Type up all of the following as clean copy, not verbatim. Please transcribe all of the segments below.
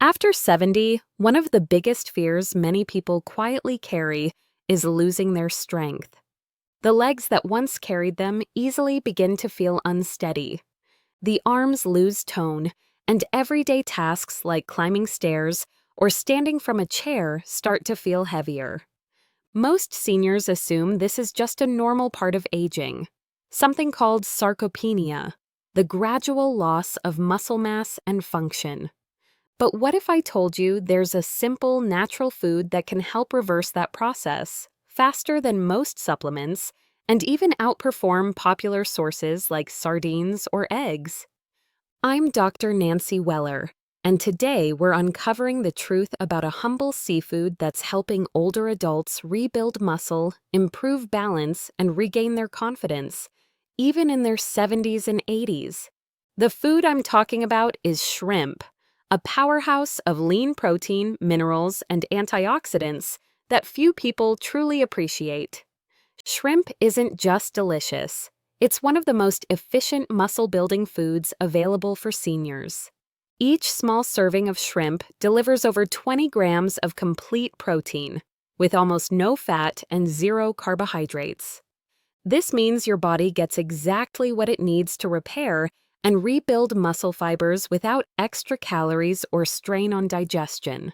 After 70, one of the biggest fears many people quietly carry is losing their strength. The legs that once carried them easily begin to feel unsteady. The arms lose tone, and everyday tasks like climbing stairs or standing from a chair start to feel heavier. Most seniors assume this is just a normal part of aging, something called sarcopenia, the gradual loss of muscle mass and function. But what if I told you there's a simple, natural food that can help reverse that process, faster than most supplements, and even outperform popular sources like sardines or eggs? I'm Dr. Nancy Weller, and today we're uncovering the truth about a humble seafood that's helping older adults rebuild muscle, improve balance, and regain their confidence, even in their 70s and 80s. The food I'm talking about is shrimp, a powerhouse of lean protein, minerals, and antioxidants that few people truly appreciate. Shrimp isn't just delicious. It's one of the most efficient muscle-building foods available for seniors. Each small serving of shrimp delivers over 20 grams of complete protein, with almost no fat and zero carbohydrates. This means your body gets exactly what it needs to repair and rebuild muscle fibers without extra calories or strain on digestion.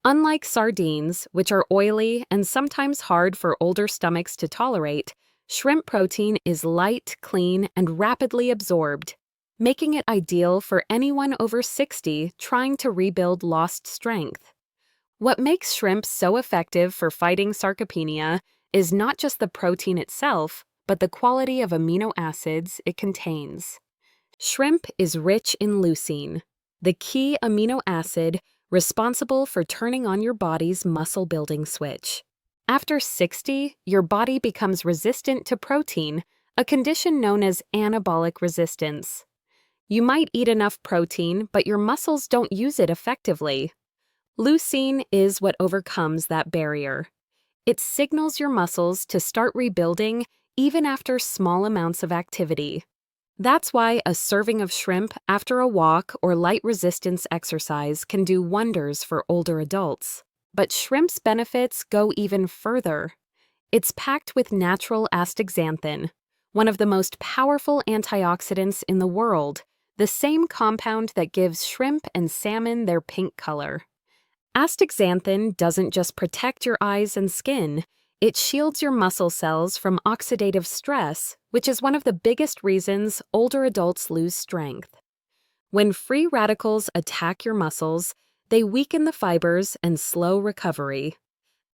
Unlike sardines, which are oily and sometimes hard for older stomachs to tolerate, shrimp protein is light, clean, and rapidly absorbed, making it ideal for anyone over 60 trying to rebuild lost strength. What makes shrimp so effective for fighting sarcopenia is not just the protein itself, but the quality of amino acids it contains. Shrimp is rich in leucine, the key amino acid responsible for turning on your body's muscle-building switch. After 60, your body becomes resistant to protein, a condition known as anabolic resistance. You might eat enough protein, but your muscles don't use it effectively. Leucine is what overcomes that barrier. It signals your muscles to start rebuilding even after small amounts of activity. That's why a serving of shrimp after a walk or light resistance exercise can do wonders for older adults. But shrimp's benefits go even further. It's packed with natural astaxanthin, one of the most powerful antioxidants in the world, the same compound that gives shrimp and salmon their pink color. Astaxanthin doesn't just protect your eyes and skin, it shields your muscle cells from oxidative stress, which is one of the biggest reasons older adults lose strength. When free radicals attack your muscles, they weaken the fibers and slow recovery.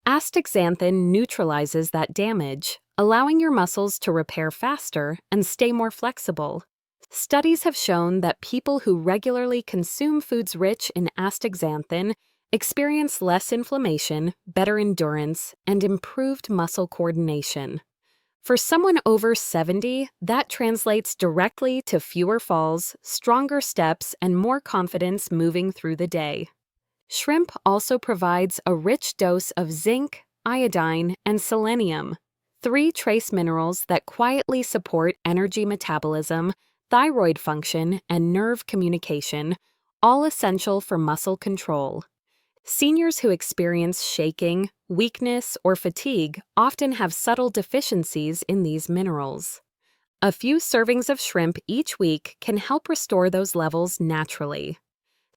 Astaxanthin neutralizes that damage, allowing your muscles to repair faster and stay more flexible. Studies have shown that people who regularly consume foods rich in astaxanthin experience less inflammation, better endurance, and improved muscle coordination. For someone over 70, that translates directly to fewer falls, stronger steps, and more confidence moving through the day. Shrimp also provides a rich dose of zinc, iodine, and selenium, three trace minerals that quietly support energy metabolism, thyroid function, and nerve communication, all essential for muscle control. Seniors who experience shaking, weakness, or fatigue often have subtle deficiencies in these minerals. A few servings of shrimp each week can help restore those levels naturally.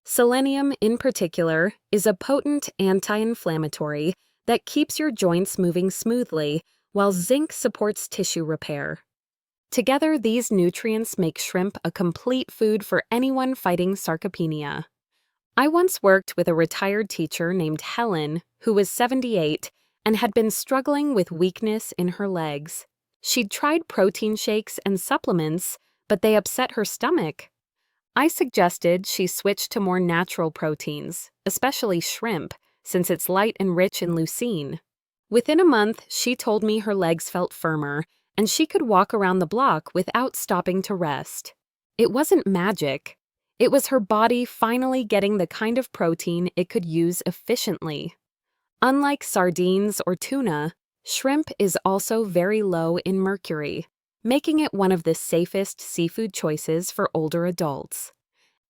Selenium, in particular, is a potent anti-inflammatory that keeps your joints moving smoothly, while zinc supports tissue repair. Together, these nutrients make shrimp a complete food for anyone fighting sarcopenia. I once worked with a retired teacher named Helen, who was 78 and had been struggling with weakness in her legs. She'd tried protein shakes and supplements, but they upset her stomach. I suggested she switch to more natural proteins, especially shrimp, since it's light and rich in leucine. Within a month, she told me her legs felt firmer, and she could walk around the block without stopping to rest. It wasn't magic. It was her body finally getting the kind of protein it could use efficiently. Unlike sardines or tuna, shrimp is also very low in mercury, making it one of the safest seafood choices for older adults.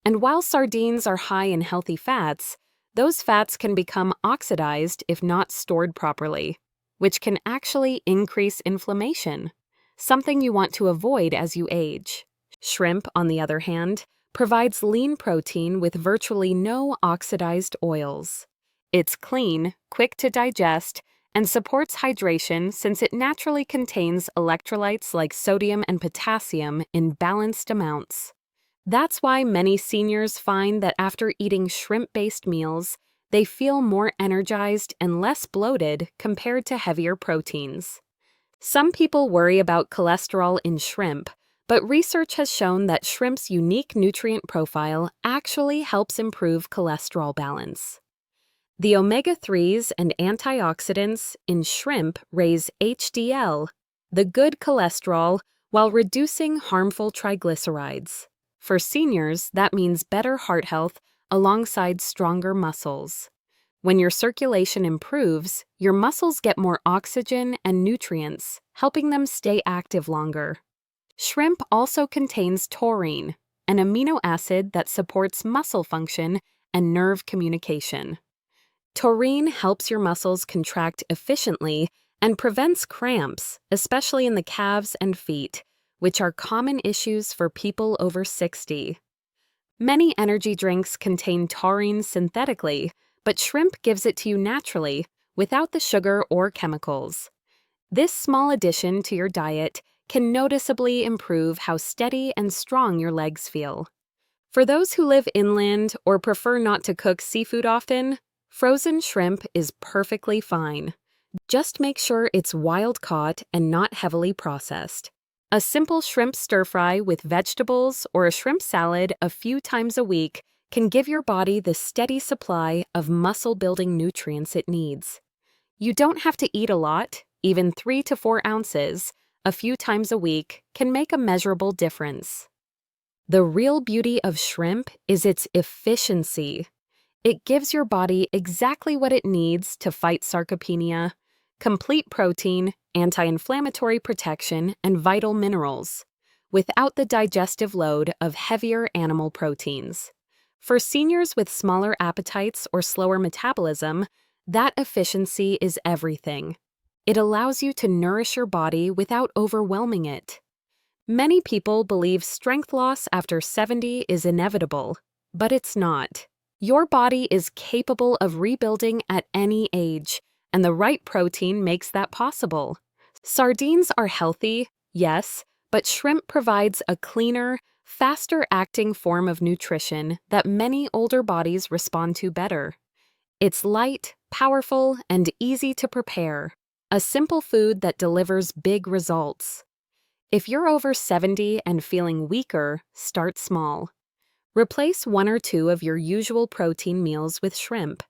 And while sardines are high in healthy fats, those fats can become oxidized if not stored properly, which can actually increase inflammation, something you want to avoid as you age. Shrimp, on the other hand, provides lean protein with virtually no oxidized oils. It's clean, quick to digest, and supports hydration since it naturally contains electrolytes like sodium and potassium in balanced amounts. That's why many seniors find that after eating shrimp-based meals, they feel more energized and less bloated compared to heavier proteins. Some people worry about cholesterol in shrimp, but research has shown that shrimp's unique nutrient profile actually helps improve cholesterol balance. The omega-3s and antioxidants in shrimp raise HDL, the good cholesterol, while reducing harmful triglycerides. For seniors, that means better heart health alongside stronger muscles. When your circulation improves, your muscles get more oxygen and nutrients, helping them stay active longer. Shrimp also contains taurine, an amino acid that supports muscle function and nerve communication. Taurine helps your muscles contract efficiently and prevents cramps, especially in the calves and feet, which are common issues for people over 60. Many energy drinks contain taurine synthetically, but shrimp gives it to you naturally, without the sugar or chemicals. This small addition to your diet can noticeably improve how steady and strong your legs feel. For those who live inland or prefer not to cook seafood often, frozen shrimp is perfectly fine. Just make sure it's wild-caught and not heavily processed. A simple shrimp stir-fry with vegetables or a shrimp salad a few times a week can give your body the steady supply of muscle-building nutrients it needs. You don't have to eat a lot, even 3 to 4 ounces, a few times a week can make a measurable difference. The real beauty of shrimp is its efficiency. It gives your body exactly what it needs to fight sarcopenia, complete protein, anti-inflammatory protection, and vital minerals, without the digestive load of heavier animal proteins. For seniors with smaller appetites or slower metabolism, that efficiency is everything. It allows you to nourish your body without overwhelming it. Many people believe strength loss after 70 is inevitable, but it's not. Your body is capable of rebuilding at any age, and the right protein makes that possible. Sardines are healthy, yes, but shrimp provides a cleaner, faster-acting form of nutrition that many older bodies respond to better. It's light, powerful, and easy to prepare, a simple food that delivers big results. If you're over 70 and feeling weaker, start small. Replace 1 or 2 of your usual protein meals with shrimp.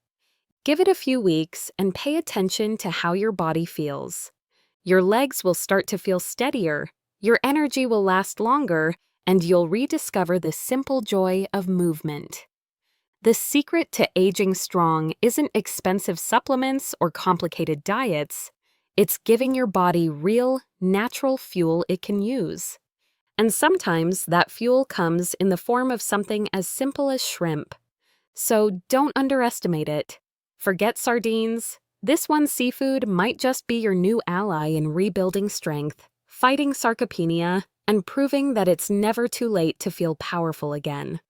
Give it a few weeks and pay attention to how your body feels. Your legs will start to feel steadier, your energy will last longer, and you'll rediscover the simple joy of movement. The secret to aging strong isn't expensive supplements or complicated diets. It's giving your body real, natural fuel it can use. And sometimes that fuel comes in the form of something as simple as shrimp. So don't underestimate it. Forget sardines. This one seafood might just be your new ally in rebuilding strength, fighting sarcopenia, and proving that it's never too late to feel powerful again.